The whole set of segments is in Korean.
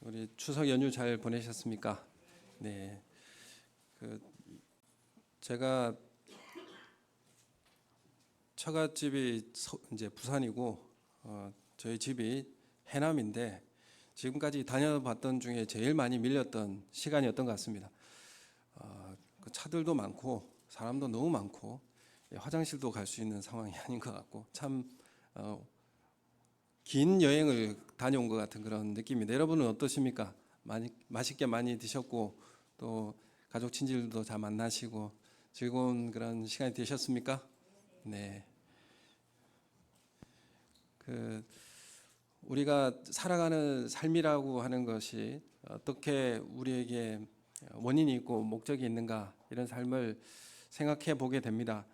우리 추석 연휴 잘 보내셨습니까? 네. 제가 처갓집이 이제 부산이고 저희 집이 해남인데 지금까지 다녀봤던 중에 제일 많이 밀렸던 시간이었던 것 같습니다. 그 차들도 많고 사람도 너무 많고 화장실도 갈 수 있는 상황이 아닌 것 같고 참 긴 여행을 다녀온 것 같은 그런 느낌입니다. 여러분은 어떠십니까? 맛있게 많이 드셨고 또 가족 친지들도 잘 만나시고 즐거운 그런 시간이 되셨습니까? 네. 우리가 살아가는 삶이라고 하는 것이 어떻게 우리에게 원인이 있고 목적이 있는가 이런 삶을 생각해 보게 됩니다.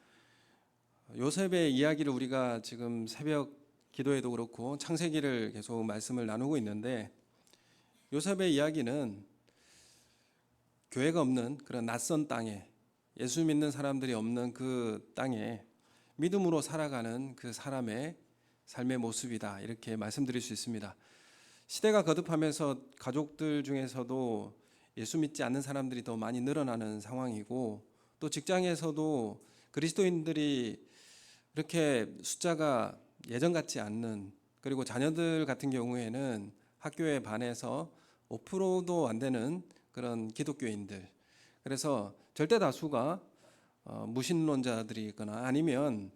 요셉의 이야기를 우리가 지금 새벽 기도에도 그렇고 창세기를 계속 말씀을 나누고 있는데 요셉의 이야기는 교회가 없는 그런 낯선 땅에 예수 믿는 사람들이 없는 그 땅에 믿음으로 살아가는 그 사람의 삶의 모습이다 이렇게 말씀드릴 수 있습니다. 시대가 거듭하면서 가족들 중에서도 예수 믿지 않는 사람들이 더 많이 늘어나는 상황이고 또 직장에서도 그리스도인들이 이렇게 숫자가 예전 같지 않는, 그리고 자녀들 같은 경우에는 학교에 반해서 5%도 안 되는 그런 기독교인들, 그래서 절대 다수가 무신론자들이 있거나 아니면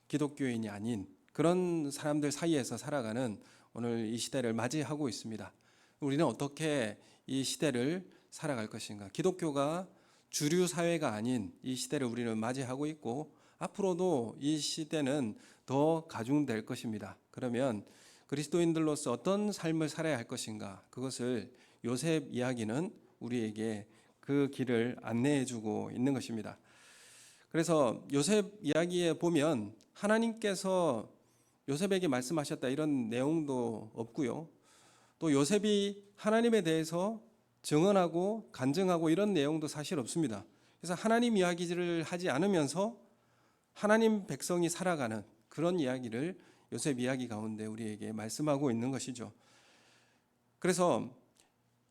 기독교인이 아닌 그런 사람들 사이에서 살아가는 오늘 이 시대를 맞이하고 있습니다. 우리는 어떻게 이 시대를 살아갈 것인가? 기독교가 주류 사회가 아닌 이 시대를 우리는 맞이하고 있고 앞으로도 이 시대는 더 가중될 것입니다. 그러면 그리스도인들로서 어떤 삶을 살아야 할 것인가? 그것을 요셉 이야기는 우리에게 그 길을 안내해 주고 있는 것입니다. 그래서 요셉 이야기에 보면 하나님께서 요셉에게 말씀하셨다 이런 내용도 없고요. 또 요셉이 하나님에 대해서 증언하고 간증하고 이런 내용도 사실 없습니다. 그래서 하나님 이야기를 하지 않으면서 하나님 백성이 살아가는 그런 이야기를 요셉 이야기 가운데 우리에게 말씀하고 있는 것이죠. 그래서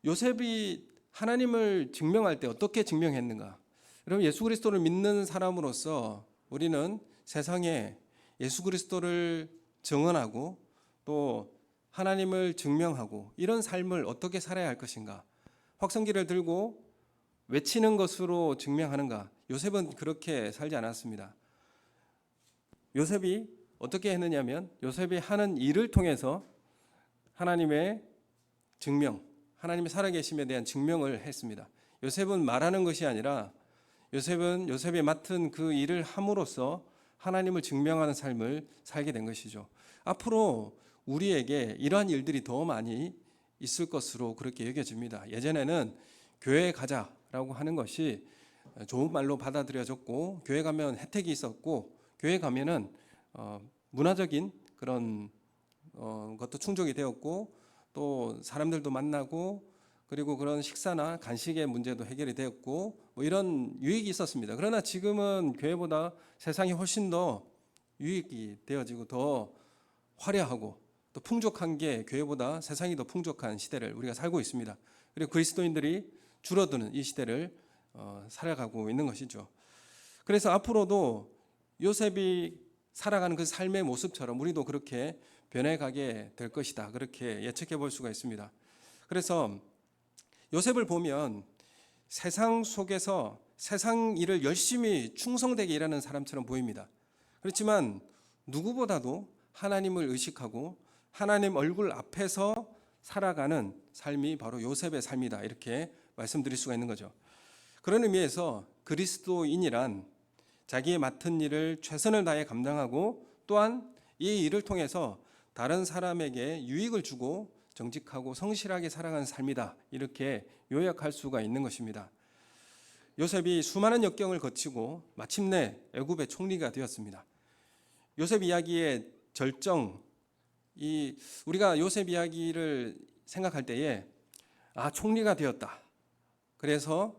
요셉이 하나님을 증명할 때 어떻게 증명했는가? 여러분, 예수 그리스도를 믿는 사람으로서 우리는 세상에 예수 그리스도를 증언하고 또 하나님을 증명하고 이런 삶을 어떻게 살아야 할 것인가? 확성기를 들고 외치는 것으로 증명하는가? 요셉은 그렇게 살지 않았습니다. 요셉이 어떻게 했느냐면 요셉이 하는 일을 통해서 하나님의 증명, 하나님의 살아계심에 대한 증명을 했습니다. 요셉은 말하는 것이 아니라 요셉이 맡은 그 일을 함으로써 하나님을 증명하는 삶을 살게 된 것이죠. 앞으로 우리에게 이러한 일들이 더 많이 있을 것으로 그렇게 여겨집니다. 예전에는 교회에 가자라고 하는 것이 좋은 말로 받아들여졌고 교회 가면 혜택이 있었고 교회 가면은 문화적인 그런 것도 충족이 되었고 또 사람들도 만나고 그리고 그런 식사나 간식의 문제도 해결이 되었고 뭐 이런 유익이 있었습니다. 그러나 지금은 교회보다 세상이 훨씬 더 유익이 되어지고 더 화려하고 또 풍족한 게 교회보다 세상이 더 풍족한 시대를 우리가 살고 있습니다. 그리고 그리스도인들이 줄어드는 이 시대를 살아가고 있는 것이죠. 그래서 앞으로도 요셉이 살아가는 그 삶의 모습처럼 우리도 그렇게 변해가게 될 것이다. 그렇게 예측해 볼 수가 있습니다. 그래서 요셉을 보면 세상 속에서 세상 일을 열심히 충성되게 일하는 사람처럼 보입니다. 그렇지만 누구보다도 하나님을 의식하고 하나님 얼굴 앞에서 살아가는 삶이 바로 요셉의 삶이다. 이렇게 말씀드릴 수가 있는 거죠. 그런 의미에서 그리스도인이란 자기의 맡은 일을 최선을 다해 감당하고 또한 이 일을 통해서 다른 사람에게 유익을 주고 정직하고 성실하게 살아가는 삶이다. 이렇게 요약할 수가 있는 것입니다. 요셉이 수많은 역경을 거치고 마침내 애굽의 총리가 되었습니다. 요셉 이야기의 절정, 우리가 요셉 이야기를 생각할 때에 총리가 되었다. 그래서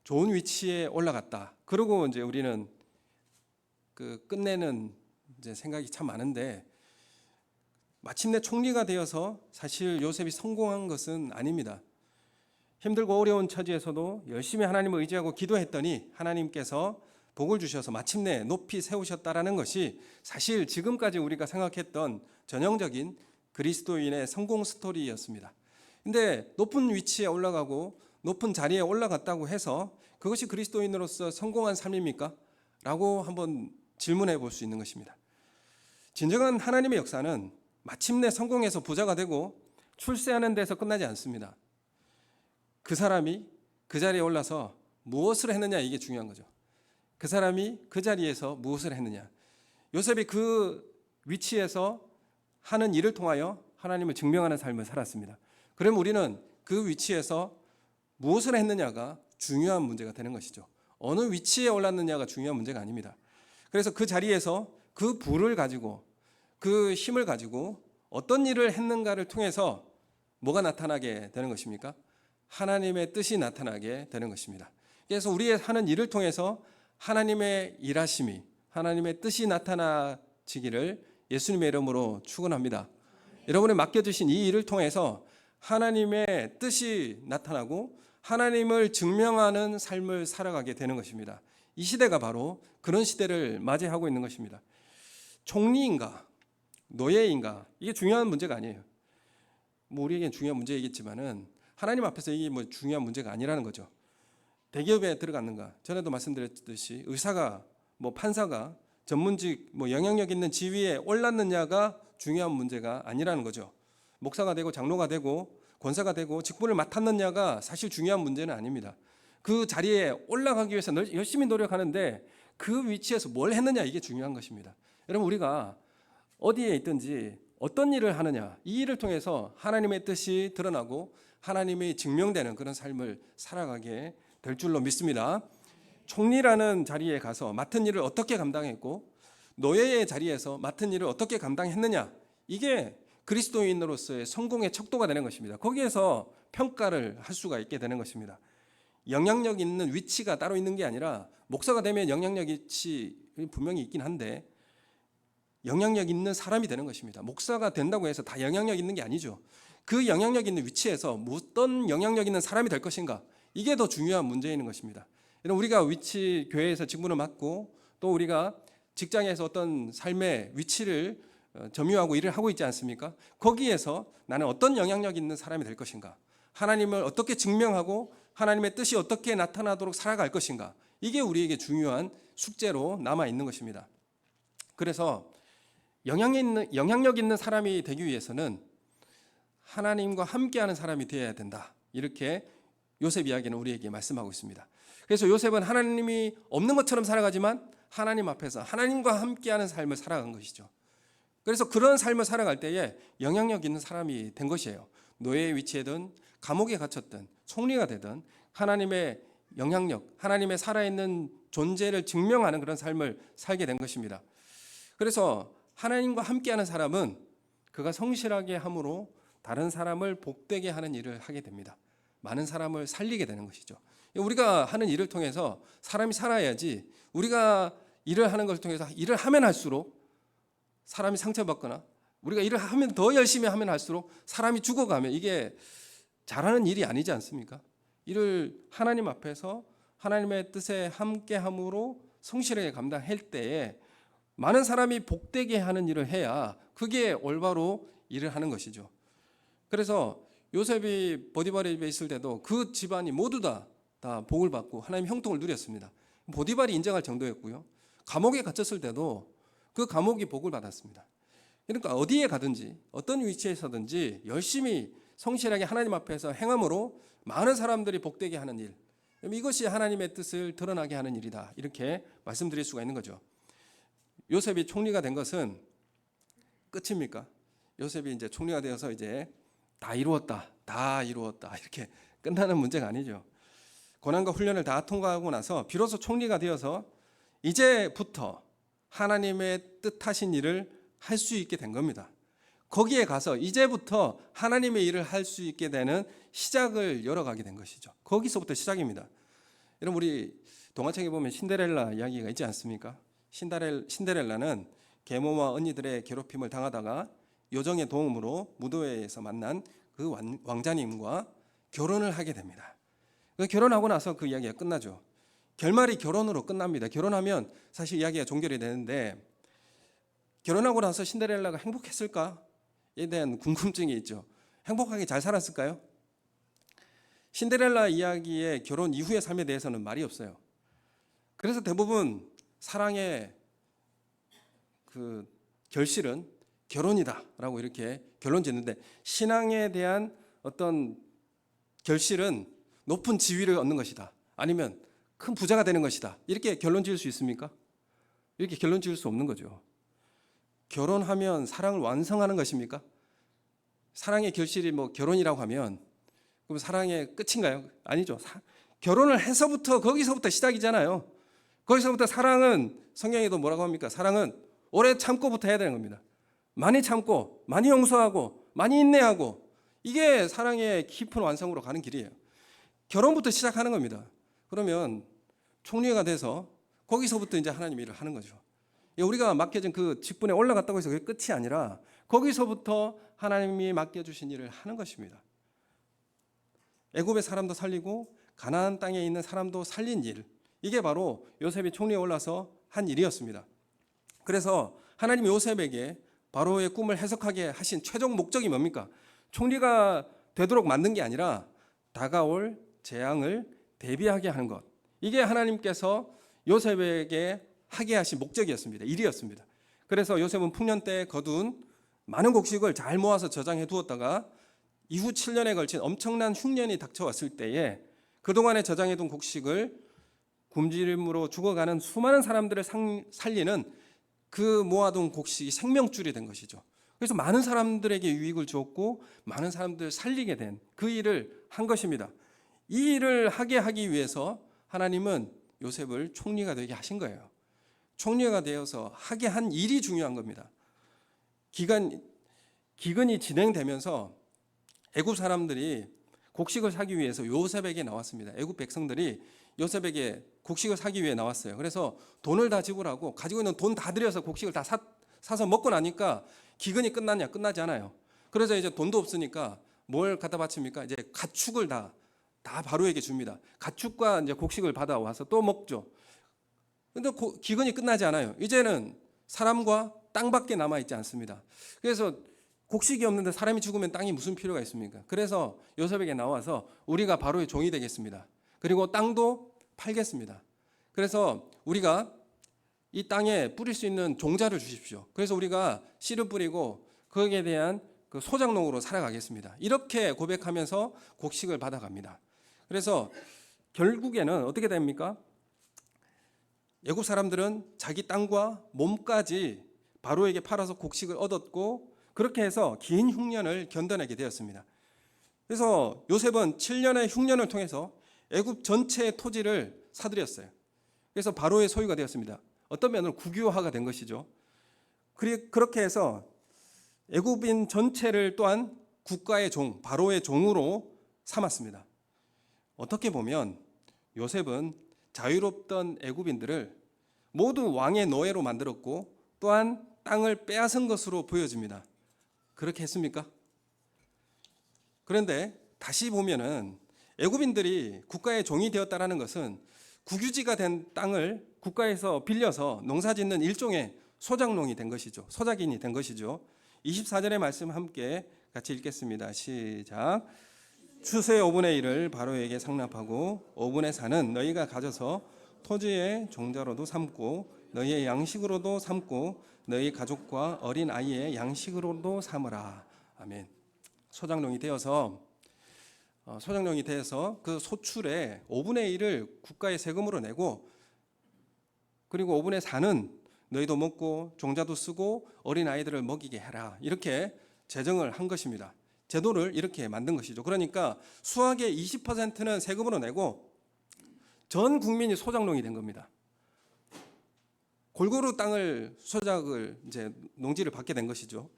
좋은 위치에 올라갔다. 그러고 이제 우리는 끝내는 이제 생각이 참 많은데 마침내 총리가 되어서 사실 요셉이 성공한 것은 아닙니다. 힘들고 어려운 처지에서도 열심히 하나님을 의지하고 기도했더니 하나님께서 복을 주셔서 마침내 높이 세우셨다라는 것이 사실 지금까지 우리가 생각했던 전형적인 그리스도인의 성공 스토리였습니다. 근데 높은 위치에 올라가고 높은 자리에 올라갔다고 해서 그것이 그리스도인으로서 성공한 삶입니까? 라고 한번 질문해 볼 수 있는 것입니다. 진정한 하나님의 역사는 마침내 성공해서 부자가 되고 출세하는 데서 끝나지 않습니다. 그 사람이 그 자리에 올라서 무엇을 했느냐, 이게 중요한 거죠. 그 사람이 그 자리에서 무엇을 했느냐. 요셉이 그 위치에서 하는 일을 통하여 하나님을 증명하는 삶을 살았습니다. 그럼 우리는 그 위치에서 무엇을 했느냐가 중요한 문제가 되는 것이죠. 어느 위치에 올랐느냐가 중요한 문제가 아닙니다. 그래서 그 자리에서 그 부를 가지고 그 힘을 가지고 어떤 일을 했는가를 통해서 뭐가 나타나게 되는 것입니까? 하나님의 뜻이 나타나게 되는 것입니다. 그래서 우리의 하는 일을 통해서 하나님의 일하심이, 하나님의 뜻이 나타나지기를 예수님의 이름으로 축원합니다. 여러분이 맡겨주신 이 일을 통해서 하나님의 뜻이 나타나고 하나님을 증명하는 삶을 살아가게 되는 것입니다. 이 시대가 바로 그런 시대를 맞이하고 있는 것입니다. 총리인가 노예인가, 이게 중요한 문제가 아니에요. 우리에겐 중요한 문제이겠지만은 하나님 앞에서 이게 중요한 문제가 아니라는 거죠. 대기업에 들어갔는가, 전에도 말씀드렸듯이 의사가 판사가 전문직 영향력 있는 지위에 올랐느냐가 중요한 문제가 아니라는 거죠. 목사가 되고 장로가 되고 권사가 되고 직분을 맡았느냐가 사실 중요한 문제는 아닙니다. 그 자리에 올라가기 위해서 열심히 노력하는데 그 위치에서 뭘 했느냐, 이게 중요한 것입니다. 여러분, 우리가 어디에 있든지 어떤 일을 하느냐, 이 일을 통해서 하나님의 뜻이 드러나고 하나님이 증명되는 그런 삶을 살아가게 될 줄로 믿습니다. 총리라는 자리에 가서 맡은 일을 어떻게 감당했고 노예의 자리에서 맡은 일을 어떻게 감당했느냐, 이게 그리스도인으로서의 성공의 척도가 되는 것입니다. 거기에서 평가를 할 수가 있게 되는 것입니다. 영향력 있는 위치가 따로 있는 게 아니라 목사가 되면 영향력 위치 분명히 있긴 한데 영향력 있는 사람이 되는 것입니다. 목사가 된다고 해서 다 영향력 있는 게 아니죠. 그 영향력 있는 위치에서 어떤 영향력 있는 사람이 될 것인가, 이게 더 중요한 문제인 것입니다. 우리가 위치, 교회에서 직분을 맡고 또 우리가 직장에서 어떤 삶의 위치를 점유하고 일을 하고 있지 않습니까? 거기에서 나는 어떤 영향력 있는 사람이 될 것인가, 하나님을 어떻게 증명하고 하나님의 뜻이 어떻게 나타나도록 살아갈 것인가, 이게 우리에게 중요한 숙제로 남아 있는 것입니다. 그래서 영향력 있는 사람이 되기 위해서는 하나님과 함께하는 사람이 되어야 된다, 이렇게 요셉 이야기는 우리에게 말씀하고 있습니다. 그래서 요셉은 하나님이 없는 것처럼 살아가지만 하나님 앞에서 하나님과 함께하는 삶을 살아간 것이죠. 그래서 그런 삶을 살아갈 때에 영향력 있는 사람이 된 것이에요. 노예의 위치에든 감옥에 갇혔든 총리가 되든 하나님의 영향력, 하나님의 살아있는 존재를 증명하는 그런 삶을 살게 된 것입니다. 그래서 하나님과 함께하는 사람은 그가 성실하게 함으로 다른 사람을 복되게 하는 일을 하게 됩니다. 많은 사람을 살리게 되는 것이죠. 우리가 하는 일을 통해서 사람이 살아야지, 우리가 일을 하는 것을 통해서 일을 하면 할수록 사람이 상처받거나 우리가 일을 하면 더 열심히 하면 할수록 사람이 죽어가면 이게 잘하는 일이 아니지 않습니까? 이를 하나님 앞에서 하나님의 뜻에 함께함으로 성실하게 감당할 때에 많은 사람이 복되게 하는 일을 해야 그게 올바로 일을 하는 것이죠. 그래서 요셉이 보디발의 집에 있을 때도 그 집안이 모두 다 복을 받고 하나님의 형통을 누렸습니다. 보디발이 인정할 정도였고요. 감옥에 갇혔을 때도 그 감옥이 복을 받았습니다. 그러니까 어디에 가든지 어떤 위치에서든지 열심히 성실하게 하나님 앞에서 행함으로 많은 사람들이 복되게 하는 일, 이것이 하나님의 뜻을 드러나게 하는 일이다, 이렇게 말씀드릴 수가 있는 거죠. 요셉이 총리가 된 것은 끝입니까? 요셉이 이제 총리가 되어서 이제 다 이루었다 이렇게 끝나는 문제가 아니죠. 고난과 훈련을 다 통과하고 나서 비로소 총리가 되어서 이제부터 하나님의 뜻하신 일을 할 수 있게 된 겁니다. 거기에 가서 이제부터 하나님의 일을 할 수 있게 되는 시작을 열어가게 된 것이죠. 거기서부터 시작입니다. 여러분, 우리 동화책에 보면 신데렐라 이야기가 있지 않습니까? 신데렐라는 계모와 언니들의 괴롭힘을 당하다가 요정의 도움으로 무도회에서 만난 그 왕자님과 결혼을 하게 됩니다. 결혼하고 나서 그 이야기가 끝나죠. 결말이 결혼으로 끝납니다. 결혼하면 사실 이야기가 종결이 되는데, 결혼하고 나서 신데렐라가 행복했을까에 대한 궁금증이 있죠. 행복하게 잘 살았을까요? 신데렐라 이야기의 결혼 이후의 삶에 대해서는 말이 없어요. 그래서 대부분 사랑의 그 결실은 결혼이다라고 이렇게 결론 짓는데, 신앙에 대한 어떤 결실은 높은 지위를 얻는 것이다, 아니면 큰 부자가 되는 것이다, 이렇게 결론 지을 수 있습니까? 이렇게 결론 지을 수 없는 거죠. 결혼하면 사랑을 완성하는 것입니까? 사랑의 결실이 뭐 결혼이라고 하면 그럼 사랑의 끝인가요? 아니죠. 결혼을 해서부터, 거기서부터 시작이잖아요. 거기서부터 사랑은, 성경에도 뭐라고 합니까? 사랑은 오래 참고부터 해야 되는 겁니다. 많이 참고, 많이 용서하고, 많이 인내하고, 이게 사랑의 깊은 완성으로 가는 길이에요. 결혼부터 시작하는 겁니다. 그러면 총리가 돼서 거기서부터 이제 하나님 일을 하는 거죠. 우리가 맡겨진 그 직분에 올라갔다고 해서 그게 끝이 아니라 거기서부터 하나님이 맡겨주신 일을 하는 것입니다. 애굽의 사람도 살리고 가나안 땅에 있는 사람도 살린 일, 이게 바로 요셉이 총리에 올라서 한 일이었습니다. 그래서 하나님이 요셉에게 바로의 꿈을 해석하게 하신 최종 목적이 뭡니까? 총리가 되도록 만든 게 아니라 다가올 재앙을 대비하게 하는 것, 이게 하나님께서 요셉에게 하게 하신 목적이었습니다. 일이었습니다. 그래서 요셉은 풍년 때 거둔 많은 곡식을 잘 모아서 저장해 두었다가 이후 7년에 걸친 엄청난 흉년이 닥쳐왔을 때에 그동안에 저장해 둔 곡식을 굶주림으로 죽어가는 수많은 사람들을 살리는 그 모아둔 곡식이 생명줄이 된 것이죠. 그래서 많은 사람들에게 유익을 주었고 많은 사람들을 살리게 된 그 일을 한 것입니다. 이 일을 하게 하기 위해서 하나님은 요셉을 총리가 되게 하신 거예요. 총리가 되어서 하게 한 일이 중요한 겁니다. 기근이 진행되면서 애굽 사람들이 곡식을 사기 위해서 요셉에게 나왔습니다. 애굽 백성들이 요셉에게 곡식을 사기 위해 나왔어요. 그래서 돈을 다 지불하고 가지고 있는 돈 다 들여서 곡식을 다 사서 먹고 나니까 기근이 끝났냐? 끝나지 않아요. 그래서 이제 돈도 없으니까 뭘 갖다 바칩니까? 이제 가축을 다 바로에게 줍니다. 가축과 이제 곡식을 받아와서 또 먹죠. 근데 기근이 끝나지 않아요. 이제는 사람과 땅밖에 남아 있지 않습니다. 그래서 곡식이 없는데 사람이 죽으면 땅이 무슨 필요가 있습니까? 그래서 요셉에게 나와서 우리가 바로의 종이 되겠습니다. 그리고 땅도 팔겠습니다. 그래서 우리가 이 땅에 뿌릴 수 있는 종자를 주십시오. 그래서 우리가 씨를 뿌리고 거기에 대한 그 소작농으로 살아가겠습니다. 이렇게 고백하면서 곡식을 받아갑니다. 그래서 결국에는 어떻게 됩니까? 애굽 사람들은 자기 땅과 몸까지 바로에게 팔아서 곡식을 얻었고, 그렇게 해서 긴 흉년을 견뎌내게 되었습니다. 그래서 요셉은 7년의 흉년을 통해서 애굽 전체의 토지를 사들였어요. 그래서 바로의 소유가 되었습니다. 어떤 면으로 국유화가 된 것이죠. 그렇게 해서 애굽인 전체를 또한 국가의 종, 바로의 종으로 삼았습니다. 어떻게 보면 요셉은 자유롭던 애굽인들을 모두 왕의 노예로 만들었고 또한 땅을 빼앗은 것으로 보여집니다. 그렇게 했습니까? 그런데 다시 보면은 애굽인들이 국가의 종이 되었다라는 것은 국유지가 된 땅을 국가에서 빌려서 농사짓는 일종의 소작농이 된 것이죠. 소작인이 된 것이죠. 24절의 말씀 함께 같이 읽겠습니다. 시작. 추수의 5분의 1을 바로에게 상납하고 5분의 4는 너희가 가져서 토지의 종자로도 삼고 너희의 양식으로도 삼고 너희 가족과 어린 아이의 양식으로도 삼으라. 아멘. 소작농이 되어서 그 소출의 5분의 1을 국가의 세금으로 내고, 그리고 5분의 4는 너희도 먹고 종자도 쓰고 어린 아이들을 먹이게 해라. 이렇게 제정을 한 것입니다. 제도를 이렇게 만든 것이죠. 그러니까 수확의 20%는 세금으로 내고 전 국민이 소작농이 된 겁니다. 골고루 땅을 소작을 이제 농지를 받게 된 것이죠.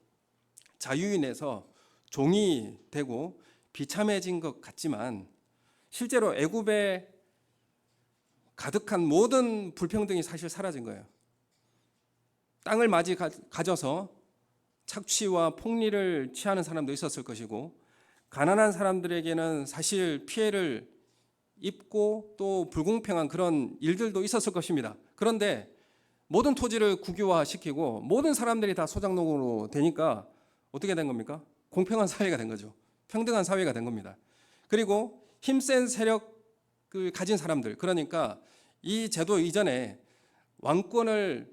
자유인에서 종이 되고 비참해진 것 같지만 실제로 애굽에 가득한 모든 불평등이 사실 사라진 거예요. 땅을 가져서 착취와 폭리를 취하는 사람도 있었을 것이고, 가난한 사람들에게는 사실 피해를 입고 또 불공평한 그런 일들도 있었을 것입니다. 그런데 모든 토지를 국유화시키고 모든 사람들이 다 소작농으로 되니까 어떻게 된 겁니까? 공평한 사회가 된 거죠. 평등한 사회가 된 겁니다. 그리고 힘센 세력을 가진 사람들, 그러니까 이 제도 이전에 왕권을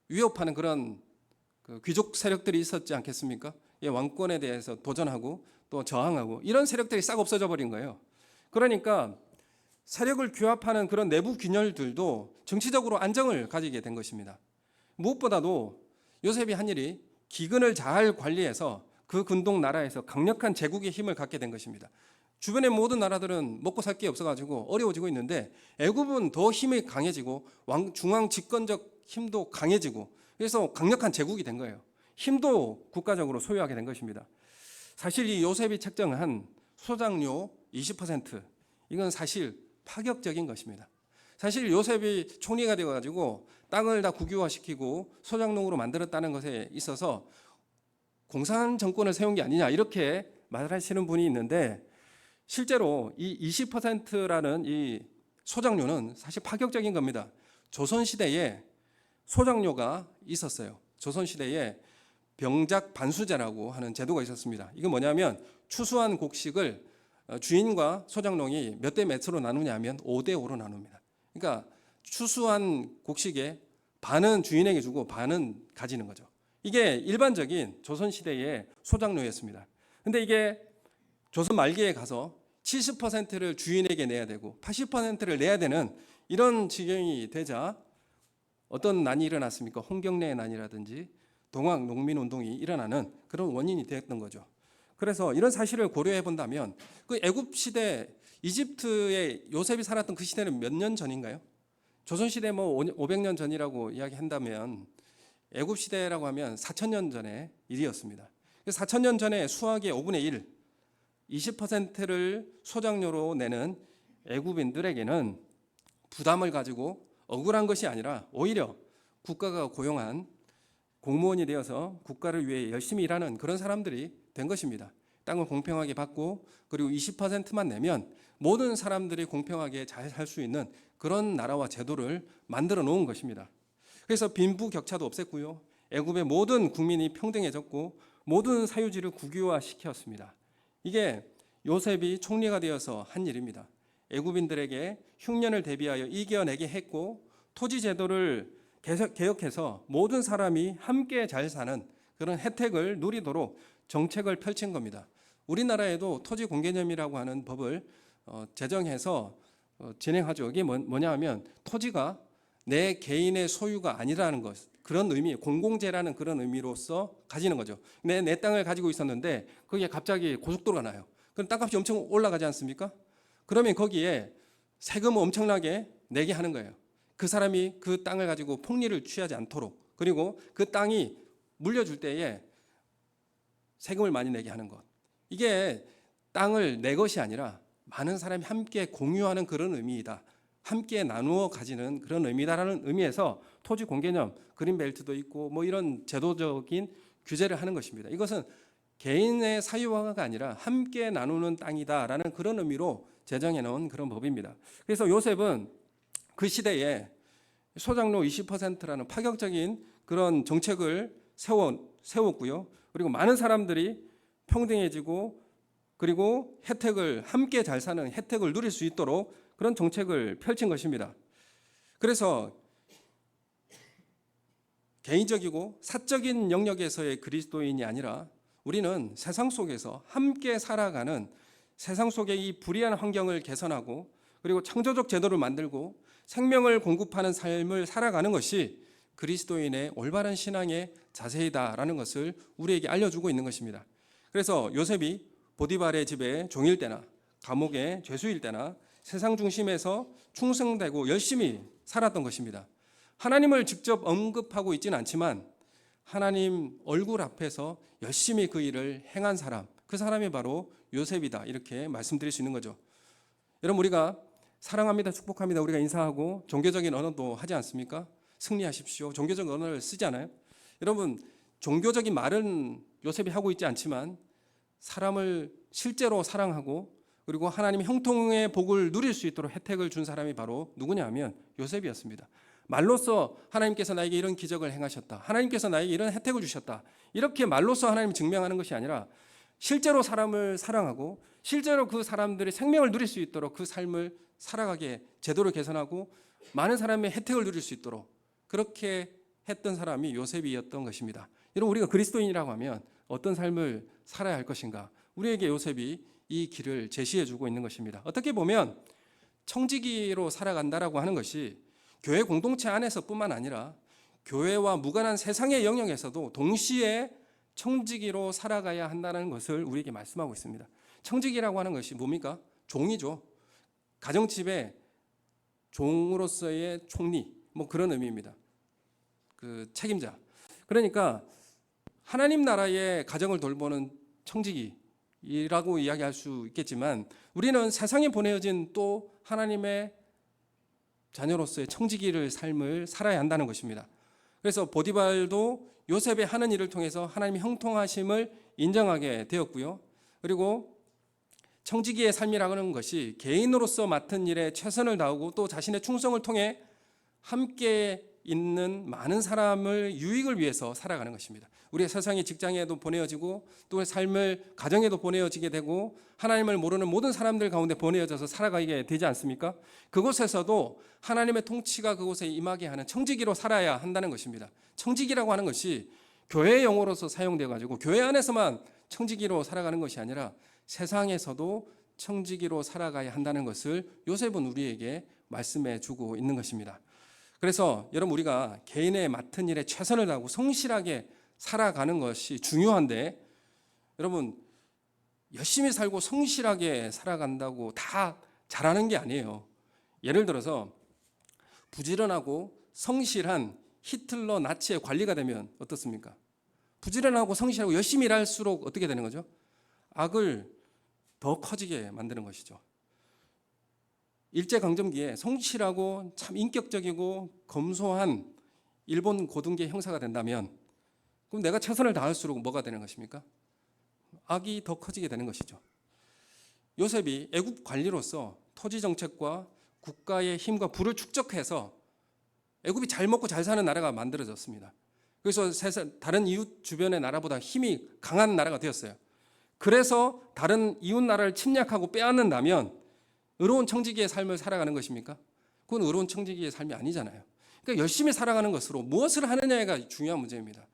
위협하는 그런 귀족 세력들이 있었지 않겠습니까? 이 왕권에 대해서 도전하고 또 저항하고 이런 세력들이 싹 없어져 버린 거예요. 그러니까 세력을 규합하는 그런 내부 균열들도 정치적으로 안정을 가지게 된 것입니다. 무엇보다도 요셉이 한 일이 기근을 잘 관리해서 그 근동 나라에서 강력한 제국의 힘을 갖게 된 것입니다. 주변의 모든 나라들은 먹고 살 게 없어가지고 어려워지고 있는데 애굽은 더 힘이 강해지고 중앙 집권적 힘도 강해지고 그래서 강력한 제국이 된 거예요. 힘도 국가적으로 소유하게 된 것입니다. 사실 이 요셉이 책정한 소작료 20% 이건 사실 파격적인 것입니다. 사실 요셉이 총리가 되어가지고 땅을 다 국유화시키고 소작농으로 만들었다는 것에 있어서 공산 정권을 세운 게 아니냐 이렇게 말하시는 분이 있는데 실제로 이 20%라는 이 소작료는 사실 파격적인 겁니다. 조선시대에 소작료가 있었어요. 조선시대에 병작 반수제라고 하는 제도가 있었습니다. 이게 뭐냐면 추수한 곡식을 주인과 소작농이 몇 대 몇으로 나누냐면 5대 5로 나눕니다. 그러니까 추수한 곡식의 반은 주인에게 주고 반은 가지는 거죠. 이게 일반적인 조선시대의 소작료였습니다. 근데 이게 조선 말기에 가서 70%를 주인에게 내야 되고 80%를 내야 되는 이런 지경이 되자 어떤 난이 일어났습니까? 홍경래의 난이라든지 동학 농민운동이 일어나는 그런 원인이 되었던 거죠. 그래서 이런 사실을 고려해 본다면 그 애굽 시대 이집트에 요셉이 살았던 그 시대는 몇 년 전인가요? 조선 시대 뭐 500년 전이라고 이야기한다면 애굽 시대라고 하면 4,000년 전의 일이었습니다. 4,000년 전에 수확의 5분의 1, 20%를 소작료로 내는 애굽인들에게는 부담을 가지고 억울한 것이 아니라 오히려 국가가 고용한 공무원이 되어서 국가를 위해 열심히 일하는 그런 사람들이 된 것입니다. 땅을 공평하게 받고 그리고 20%만 내면 모든 사람들이 공평하게 잘 살 수 있는 그런 나라와 제도를 만들어 놓은 것입니다. 그래서 빈부격차도 없앴고요. 애굽의 모든 국민이 평등해졌고 모든 사유지를 국유화시켰습니다. 이게 요셉이 총리가 되어서 한 일입니다. 애굽인들에게 흉년을 대비하여 이겨내게 했고 토지 제도를 개혁해서 모든 사람이 함께 잘 사는 그런 혜택을 누리도록 정책을 펼친 겁니다. 우리나라에도 토지공개념이라고 하는 법을 제정해서 진행하죠. 이게 뭐냐 하면 토지가 내 개인의 소유가 아니라는 것, 그런 의미, 공공재라는 그런 의미로서 가지는 거죠. 내 땅을 가지고 있었는데 거기에 갑자기 고속도로가 나요. 그럼 땅값이 엄청 올라가지 않습니까? 그러면 거기에 세금 엄청나게 내게 하는 거예요. 그 사람이 그 땅을 가지고 폭리를 취하지 않도록, 그리고 그 땅이 물려줄 때에 세금을 많이 내게 하는 것. 이게 땅을 내 것이 아니라 많은 사람이 함께 공유하는 그런 의미이다. 함께 나누어 가지는 그런 의미다라는 의미에서 토지 공개념, 그린벨트도 있고 뭐 이런 제도적인 규제를 하는 것입니다. 이것은 개인의 사유화가 아니라 함께 나누는 땅이다라는 그런 의미로 제정해 놓은 그런 법입니다. 그래서 요셉은 그 시대에 소작료 20%라는 파격적인 그런 정책을 세웠고요. 그리고 많은 사람들이 평등해지고 그리고 혜택을 함께 잘 사는 혜택을 누릴 수 있도록 그런 정책을 펼친 것입니다. 그래서 개인적이고 사적인 영역에서의 그리스도인이 아니라 우리는 세상 속에서 함께 살아가는 세상 속의 이 불의한 환경을 개선하고 그리고 창조적 제도를 만들고 생명을 공급하는 삶을 살아가는 것이 그리스도인의 올바른 신앙의 자세이다라는 것을 우리에게 알려주고 있는 것입니다. 그래서 요셉이 보디발의 집에 종일 때나 감옥에 죄수일 때나 세상 중심에서 충성되고 열심히 살았던 것입니다. 하나님을 직접 언급하고 있지는 않지만 하나님 얼굴 앞에서 열심히 그 일을 행한 사람, 그 사람이 바로 요셉이다 이렇게 말씀드릴 수 있는 거죠. 여러분 우리가 사랑합니다, 축복합니다 우리가 인사하고 종교적인 언어도 하지 않습니까? 승리하십시오. 종교적 언어를 쓰지 않아요? 여러분 종교적인 말은 요셉이 하고 있지 않지만 사람을 실제로 사랑하고 그리고 하나님의 형통의 복을 누릴 수 있도록 혜택을 준 사람이 바로 누구냐 하면 요셉이었습니다. 말로써 하나님께서 나에게 이런 기적을 행하셨다, 하나님께서 나에게 이런 혜택을 주셨다, 이렇게 말로써 하나님을 증명하는 것이 아니라 실제로 사람을 사랑하고 실제로 그 사람들이 생명을 누릴 수 있도록 그 삶을 살아가게 제도를 개선하고 많은 사람의 혜택을 누릴 수 있도록 그렇게 했던 사람이 요셉이었던 것입니다. 여러분, 우리가 그리스도인이라고 하면 어떤 삶을 살아야 할 것인가? 우리에게 요셉이 이 길을 제시해 주고 있는 것입니다. 어떻게 보면 청지기로 살아간다라고 하는 것이 교회 공동체 안에서뿐만 아니라 교회와 무관한 세상의 영역에서도 동시에 청지기로 살아가야 한다는 것을 우리에게 말씀하고 있습니다. 청지기라고 하는 것이 뭡니까? 종이죠. 가정집의 종으로서의 총리, 뭐 그런 의미입니다. 그 책임자. 그러니까 하나님 나라의 가정을 돌보는 청지기라고 이야기할 수 있겠지만 우리는 세상에 보내어진 또 하나님의 자녀로서의 청지기를 삶을 살아야 한다는 것입니다. 그래서 보디발도 요셉의 하는 일을 통해서 하나님의 형통하심을 인정하게 되었고요. 그리고 청지기의 삶이라고 하는 것이 개인으로서 맡은 일에 최선을 다하고 또 자신의 충성을 통해 함께 있는 많은 사람을 유익을 위해서 살아가는 것입니다. 우리의 세상의 직장에도 보내어지고 또 삶을 가정에도 보내어지게 되고 하나님을 모르는 모든 사람들 가운데 보내어져서 살아가게 되지 않습니까? 그곳에서도 하나님의 통치가 그곳에 임하게 하는 청지기로 살아야 한다는 것입니다. 청지기라고 하는 것이 교회의 용어로서 사용되어 가지고 교회 안에서만 청지기로 살아가는 것이 아니라 세상에서도 청지기로 살아가야 한다는 것을 요셉은 우리에게 말씀해 주고 있는 것입니다. 그래서 여러분, 우리가 개인의 맡은 일에 최선을 다하고 성실하게 살아가는 것이 중요한데, 여러분, 열심히 살고 성실하게 살아간다고 다 잘하는 게 아니에요. 예를 들어서 부지런하고 성실한 히틀러 나치의 관리가 되면 어떻습니까? 부지런하고 성실하고 열심히 일할수록 어떻게 되는 거죠? 악을 더 커지게 만드는 것이죠. 일제강점기에 성실하고 참 인격적이고 검소한 일본 고등계 형사가 된다면 그럼 내가 최선을 다할수록 뭐가 되는 것입니까? 악이 더 커지게 되는 것이죠. 요셉이 애국 관리로서 토지 정책과 국가의 힘과 부를 축적해서 애국이 잘 먹고 잘 사는 나라가 만들어졌습니다. 그래서 다른 이웃 주변의 나라보다 힘이 강한 나라가 되었어요. 그래서 다른 이웃 나라를 침략하고 빼앗는다면 의로운 청지기의 삶을 살아가는 것입니까? 그건 의로운 청지기의 삶이 아니잖아요. 그러니까 열심히 살아가는 것으로 무엇을 하느냐가 중요한 문제입니다.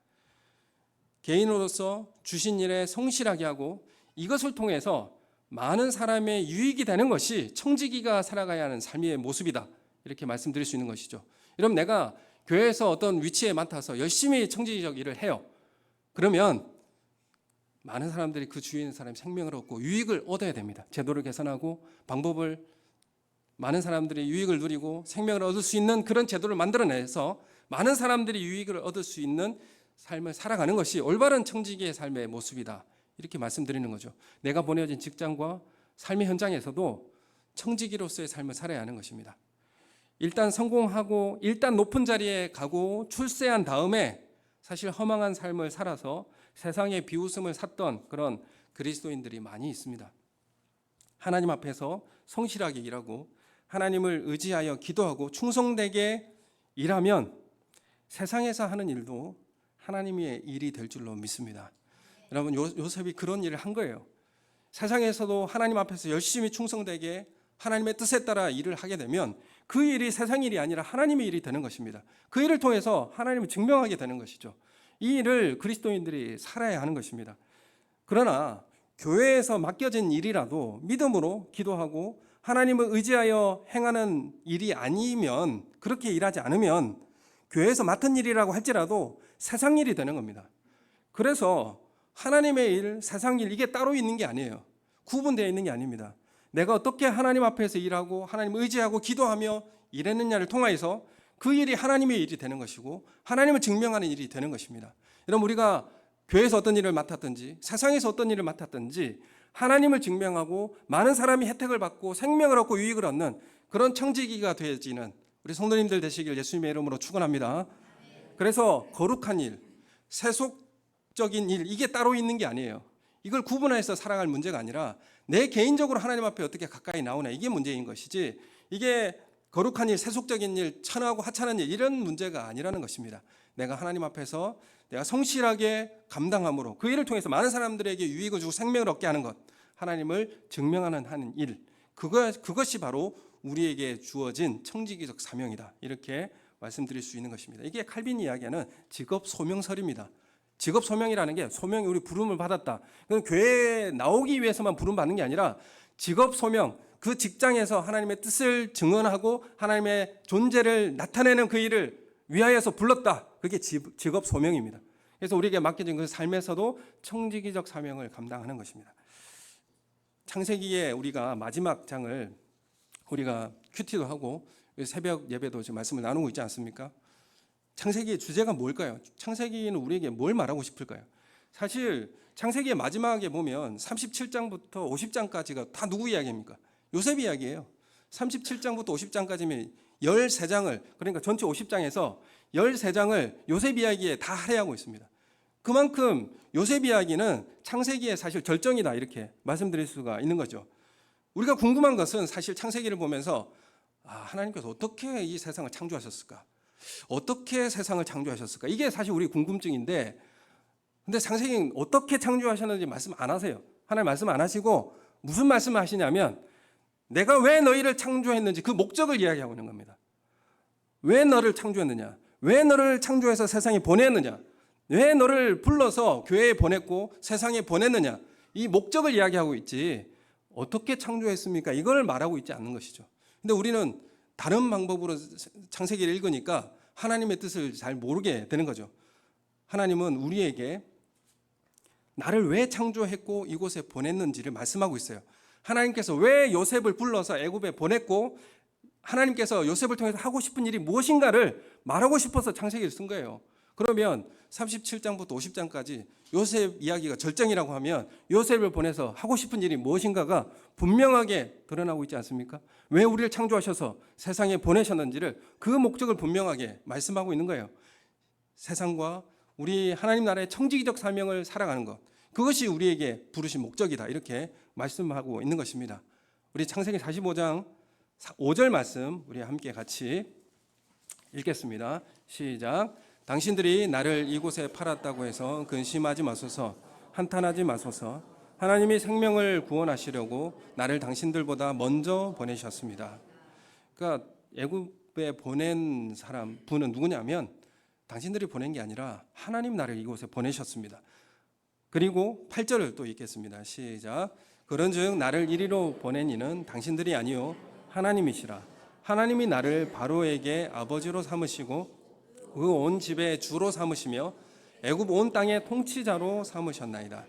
개인으로서 주신 일에 성실하게 하고 이것을 통해서 많은 사람의 유익이 되는 것이 청지기가 살아가야 하는 삶의 모습이다, 이렇게 말씀드릴 수 있는 것이죠. 여러분, 내가 교회에서 어떤 위치에 맡아서 열심히 청지기적 일을 해요. 그러면 많은 사람들이 그 주위에 있는 사람이 생명을 얻고 유익을 얻어야 됩니다. 제도를 개선하고 방법을 많은 사람들이 유익을 누리고 생명을 얻을 수 있는 그런 제도를 만들어내서 많은 사람들이 유익을 얻을 수 있는 삶을 살아가는 것이 올바른 청지기의 삶의 모습이다, 이렇게 말씀드리는 거죠. 내가 보내어진 직장과 삶의 현장에서도 청지기로서의 삶을 살아야 하는 것입니다. 일단 성공하고 일단 높은 자리에 가고 출세한 다음에 사실 허망한 삶을 살아서 세상의 비웃음을 샀던 그런 그리스도인들이 많이 있습니다. 하나님 앞에서 성실하게 일하고 하나님을 의지하여 기도하고 충성되게 일하면 세상에서 하는 일도 하나님의 일이 될 줄로 믿습니다. 여러분, 요셉이 그런 일을 한 거예요. 세상에서도 하나님 앞에서 열심히 충성되게 하나님의 뜻에 따라 일을 하게 되면 그 일이 세상 일이 아니라 하나님의 일이 되는 것입니다. 그 일을 통해서 하나님을 증명하게 되는 것이죠. 이 일을 그리스도인들이 살아야 하는 것입니다. 그러나 교회에서 맡겨진 일이라도 믿음으로 기도하고 하나님을 의지하여 행하는 일이 아니면, 그렇게 일하지 않으면 교회에서 맡은 일이라고 할지라도 세상 일이 되는 겁니다. 그래서 하나님의 일, 세상 일, 이게 따로 있는 게 아니에요. 구분되어 있는 게 아닙니다. 내가 어떻게 하나님 앞에서 일하고 하나님을 의지하고 기도하며 일했느냐를 통하여서 그 일이 하나님의 일이 되는 것이고 하나님을 증명하는 일이 되는 것입니다. 여러분, 우리가 교회에서 어떤 일을 맡았든지 세상에서 어떤 일을 맡았든지 하나님을 증명하고 많은 사람이 혜택을 받고 생명을 얻고 유익을 얻는 그런 청지기가 되어지는 우리 성도님들 되시길 예수님의 이름으로 축원합니다. 그래서 거룩한 일, 세속 세속적인 일, 이게 따로 있는 게 아니에요. 이걸 구분해서 살아갈 문제가 아니라 내 개인적으로 하나님 앞에 어떻게 가까이 나오나, 이게 문제인 것이지, 이게 거룩한 일, 세속적인 일, 천하고 하찮은 일, 이런 문제가 아니라는 것입니다. 내가 하나님 앞에서 내가 성실하게 감당함으로 그 일을 통해서 많은 사람들에게 유익을 주고 생명을 얻게 하는 것, 하나님을 증명하는 일, 그것이 바로 우리에게 주어진 청지기적 사명이다, 이렇게 말씀드릴 수 있는 것입니다. 이게 칼빈이 이야기하는 직업 소명설입니다. 직업 소명이라는 게, 소명이 우리 부름을 받았다, 그건 교회에 나오기 위해서만 부름 받는 게 아니라 직업 소명, 그 직장에서 하나님의 뜻을 증언하고 하나님의 존재를 나타내는 그 일을 위하여서 불렀다, 그게 직업 소명입니다. 그래서 우리에게 맡겨진 그 삶에서도 청지기적 사명을 감당하는 것입니다. 창세기에 우리가 마지막 장을 우리가 큐티도 하고 새벽 예배도 지금 말씀을 나누고 있지 않습니까? 창세기의 주제가 뭘까요? 창세기는 우리에게 뭘 말하고 싶을까요? 사실 창세기의 마지막에 보면 37장부터 50장까지가 다 누구 이야기입니까? 요셉 이야기예요. 37장부터 50장까지면 13장을, 그러니까 전체 50장에서 13장을 요셉 이야기에 다 할애하고 있습니다. 그만큼 요셉 이야기는 창세기의 사실 절정이다, 이렇게 말씀드릴 수가 있는 거죠. 우리가 궁금한 것은 사실 창세기를 보면서 하나님께서 어떻게 이 세상을 창조하셨을까? 어떻게 세상을 창조하셨을까? 이게 사실 우리 궁금증인데, 근데 창세기는 어떻게 창조하셨는지 말씀 안 하세요. 하나님 말씀 안 하시고 무슨 말씀을 하시냐면, 내가 왜 너희를 창조했는지 그 목적을 이야기하고 있는 겁니다. 왜 너를 창조했느냐? 왜 너를 창조해서 세상에 보냈느냐? 왜 너를 불러서 교회에 보냈고 세상에 보냈느냐? 이 목적을 이야기하고 있지, 어떻게 창조했습니까? 이걸 말하고 있지 않는 것이죠. 근데 우리는 다른 방법으로 창세기를 읽으니까 하나님의 뜻을 잘 모르게 되는 거죠. 하나님은 우리에게 나를 왜 창조했고 이곳에 보냈는지를 말씀하고 있어요. 하나님께서 왜 요셉을 불러서 애굽에 보냈고 하나님께서 요셉을 통해서 하고 싶은 일이 무엇인가를 말하고 싶어서 창세기를 쓴 거예요. 그러면 37장부터 50장까지 요셉 이야기가 절정이라고 하면 요셉을 보내서 하고 싶은 일이 무엇인가가 분명하게 드러나고 있지 않습니까? 왜 우리를 창조하셔서 세상에 보내셨는지를, 그 목적을 분명하게 말씀하고 있는 거예요. 세상과 우리 하나님 나라의 청지기적 사명을 살아가는 것, 그것이 우리에게 부르신 목적이다, 이렇게 말씀하고 있는 것입니다. 우리 창세기 45장 5절 말씀 우리 함께 같이 읽겠습니다. 시작. 당신들이 나를 이곳에 팔았다고 해서 근심하지 마소서, 한탄하지 마소서. 하나님이 생명을 구원하시려고 나를 당신들보다 먼저 보내셨습니다. 그러니까 애굽에 보낸 분은 누구냐면, 당신들이 보낸 게 아니라 하나님 나를 이곳에 보내셨습니다. 그리고 8절을 또 읽겠습니다. 시작. 그런즉 나를 이리로 보낸 이는 당신들이 아니요 하나님이시라. 하나님이 나를 바로에게 아버지로 삼으시고 그 온 집의 주로 삼으시며 애굽 온 땅의 통치자로 삼으셨나이다.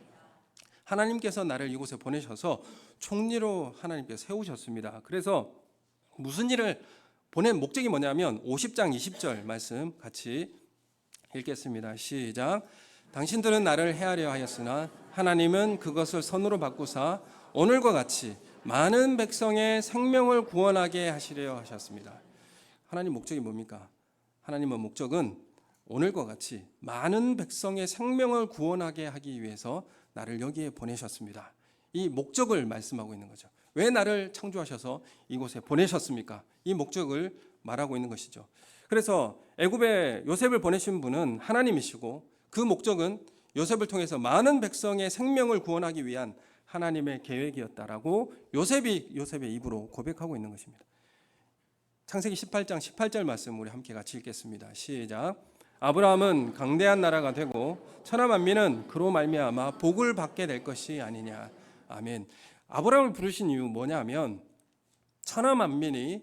하나님께서 나를 이곳에 보내셔서 총리로 하나님께서 세우셨습니다. 그래서 무슨 일을 보낸 목적이 뭐냐면 50장 20절 말씀 같이 읽겠습니다. 시작. 당신들은 나를 해하려 하였으나 하나님은 그것을 선으로 바꾸사 오늘과 같이 많은 백성의 생명을 구원하게 하시려 하셨습니다. 하나님 목적이 뭡니까? 하나님의 목적은 오늘과 같이 많은 백성의 생명을 구원하게 하기 위해서 나를 여기에 보내셨습니다. 이 목적을 말씀하고 있는 거죠. 왜 나를 창조하셔서 이곳에 보내셨습니까? 이 목적을 말하고 있는 것이죠. 그래서 애굽에 요셉을 보내신 분은 하나님이시고, 그 목적은 요셉을 통해서 많은 백성의 생명을 구원하기 위한 하나님의 계획이었다라고 요셉의 입으로 고백하고 있는 것입니다. 창세기 18장 18절 말씀 우리 함께 같이 읽겠습니다. 시작. 아브라함은 강대한 나라가 되고 천하 만민은 그로 말미암아 복을 받게 될 것이 아니냐. 아멘. 아브라함을 부르신 이유 뭐냐면, 천하 만민이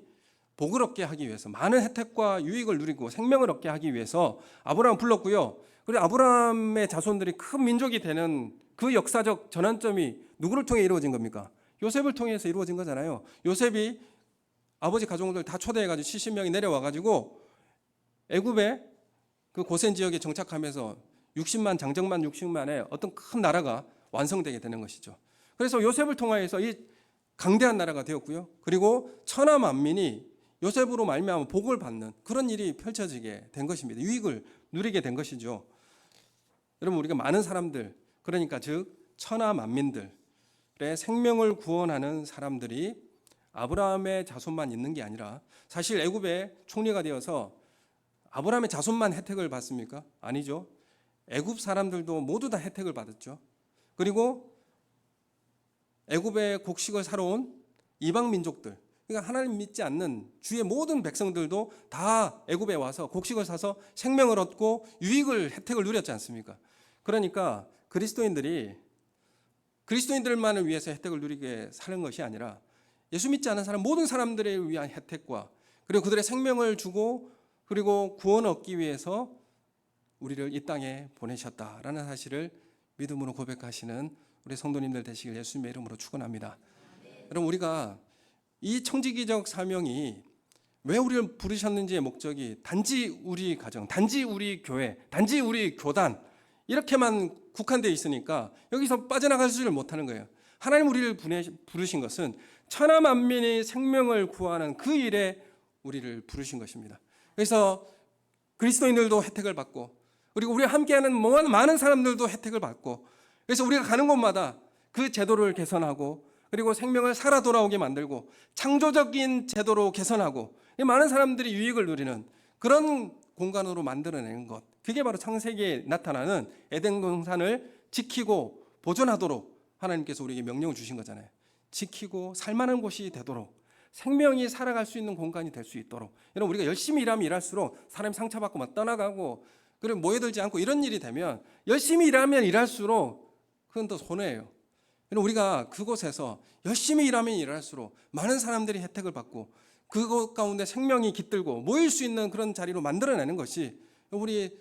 복을 얻게 하기 위해서, 많은 혜택과 유익을 누리고 생명을 얻게 하기 위해서 아브라함을 불렀고요. 그리고 아브라함의 자손들이 큰 민족이 되는 그 역사적 전환점이 누구를 통해 이루어진 겁니까? 요셉을 통해서 이루어진 거잖아요. 요셉이 아버지 가족들 다 초대해가지고 70명이 내려와가지고 애굽의 그 고센 지역에 정착하면서 60만 장정만 60만의 어떤 큰 나라가 완성되게 되는 것이죠. 그래서 요셉을 통하여서 이 강대한 나라가 되었고요. 그리고 천하 만민이 요셉으로 말미암아 복을 받는 그런 일이 펼쳐지게 된 것입니다. 유익을 누리게 된 것이죠. 여러분, 우리가 많은 사람들, 그러니까 즉 천하 만민들의 생명을 구원하는 사람들이 아브라함의 자손만 있는 게 아니라, 사실 애굽의 총리가 되어서 아브라함의 자손만 혜택을 받습니까? 아니죠. 애굽 사람들도 모두 다 혜택을 받았죠. 그리고 애굽의 곡식을 사러 온 이방 민족들, 그러니까 하나님 믿지 않는 주의 모든 백성들도 다 애굽에 와서 곡식을 사서 생명을 얻고 혜택을 누렸지 않습니까? 그러니까 그리스도인들만을 위해서 혜택을 누리게 사는 것이 아니라 예수 믿지 않는 사람 모든 사람들을 위한 혜택과, 그리고 그들의 생명을 주고 그리고 구원을 얻기 위해서 우리를 이 땅에 보내셨다라는 사실을 믿음으로 고백하시는 우리 성도님들 되시길 예수님의 이름으로 축원합니다. 여러분, 우리가 이 청지기적 사명이 왜 우리를 부르셨는지의 목적이 단지 우리 가정, 단지 우리 교회, 단지 우리 교단 이렇게만 국한되어 있으니까 여기서 빠져나가지를 못하는 거예요. 하나님 우리를 부르신 것은 천하 만민의 생명을 구하는 그 일에 우리를 부르신 것입니다. 그래서 그리스도인들도 혜택을 받고, 그리고 우리와 함께하는 많은 사람들도 혜택을 받고, 그래서 우리가 가는 곳마다 그 제도를 개선하고, 그리고 생명을 살아 돌아오게 만들고, 창조적인 제도로 개선하고, 많은 사람들이 유익을 누리는 그런 공간으로 만들어내는 것, 그게 바로 창세기에 나타나는 에덴 동산을 지키고 보존하도록 하나님께서 우리에게 명령을 주신 거잖아요. 지키고 살만한 곳이 되도록, 생명이 살아갈 수 있는 공간이 될 수 있도록. 여러분, 우리가 열심히 일하면 일할수록 사람이 상처받고 막 떠나가고, 그리고 모여들지 않고 이런 일이 되면, 열심히 일하면 일할수록 그건 더 손해예요. 우리가 그곳에서 열심히 일하면 일할수록 많은 사람들이 혜택을 받고, 그곳 가운데 생명이 깃들고 모일 수 있는 그런 자리로 만들어내는 것이 우리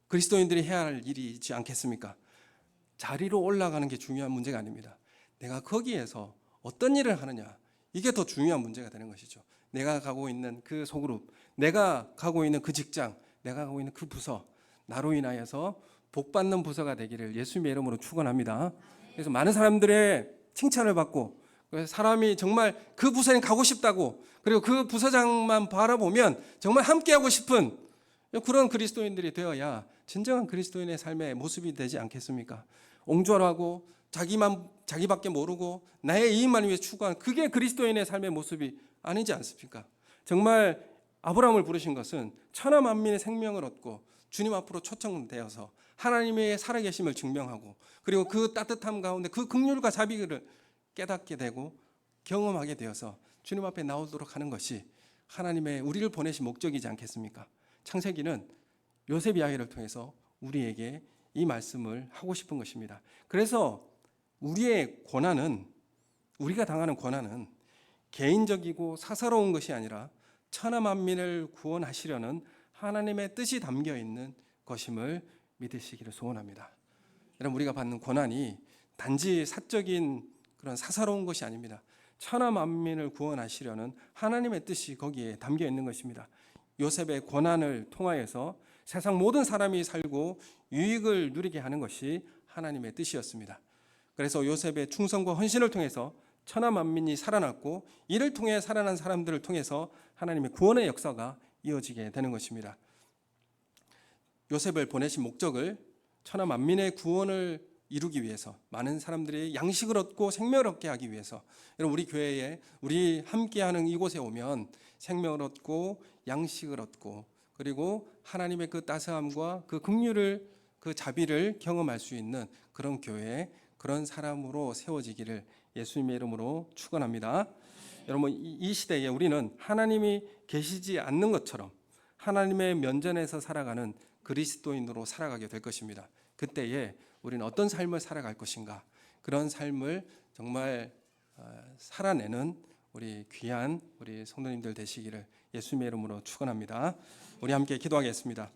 그리스도인들이 해야 할 일이지 않겠습니까? 자리로 올라가는 게 중요한 문제가 아닙니다. 내가 거기에서 어떤 일을 하느냐, 이게 더 중요한 문제가 되는 것이죠. 내가 가고 있는 그 소그룹, 내가 가고 있는 그 직장, 내가 가고 있는 그 부서, 나로 인하여서 복받는 부서가 되기를 예수님의 이름으로 축원합니다. 그래서 많은 사람들의 칭찬을 받고, 사람이 정말 그 부서에 가고 싶다고, 그리고 그 부서장만 바라보면 정말 함께하고 싶은 그런 그리스도인들이 되어야 진정한 그리스도인의 삶의 모습이 되지 않겠습니까? 옹졸하고 자기밖에 모르고 나의 이익만 위해 추구하는, 그게 그리스도인의 삶의 모습이 아니지 않습니까? 정말 아브라함을 부르신 것은 천하 만민의 생명을 얻고 주님 앞으로 초청되어서 하나님의 살아계심을 증명하고, 그리고 그 따뜻함 가운데 그 긍휼과 자비를 깨닫게 되고 경험하게 되어서 주님 앞에 나오도록 하는 것이 하나님의 우리를 보내신 목적이지 않겠습니까? 창세기는 요셉 이야기를 통해서 우리에게 이 말씀을 하고 싶은 것입니다. 그래서 우리가 당하는 고난은 개인적이고 사사로운 것이 아니라 천하 만민을 구원하시려는 하나님의 뜻이 담겨 있는 것임을 믿으시기를 소원합니다. 여러분, 우리가 받는 고난이 단지 사적인 그런 사사로운 것이 아닙니다. 천하 만민을 구원하시려는 하나님의 뜻이 거기에 담겨 있는 것입니다. 요셉의 고난을 통하여서 세상 모든 사람이 살고 유익을 누리게 하는 것이 하나님의 뜻이었습니다. 그래서 요셉의 충성과 헌신을 통해서 천하 만민이 살아났고, 이를 통해 살아난 사람들을 통해서 하나님의 구원의 역사가 이어지게 되는 것입니다. 요셉을 보내신 목적을 천하 만민의 구원을 이루기 위해서, 많은 사람들이 양식을 얻고 생명을 얻게 하기 위해서, 여러분, 우리 교회에 우리 함께하는 이곳에 오면 생명을 얻고 양식을 얻고, 그리고 하나님의 그 따스함과 그 긍휼을, 그 자비를 경험할 수 있는 그런 교회, 그런 사람으로 세워지기를 예수님의 이름으로 축원합니다. 여러분, 이 시대에 우리는 하나님이 계시지 않는 것처럼 하나님의 면전에서 살아가는 그리스도인으로 살아가게 될 것입니다. 그때에 우리는 어떤 삶을 살아갈 것인가, 그런 삶을 정말 살아내는 우리 귀한 우리 성도님들 되시기를 예수님의 이름으로 축원합니다. 우리 함께 기도하겠습니다.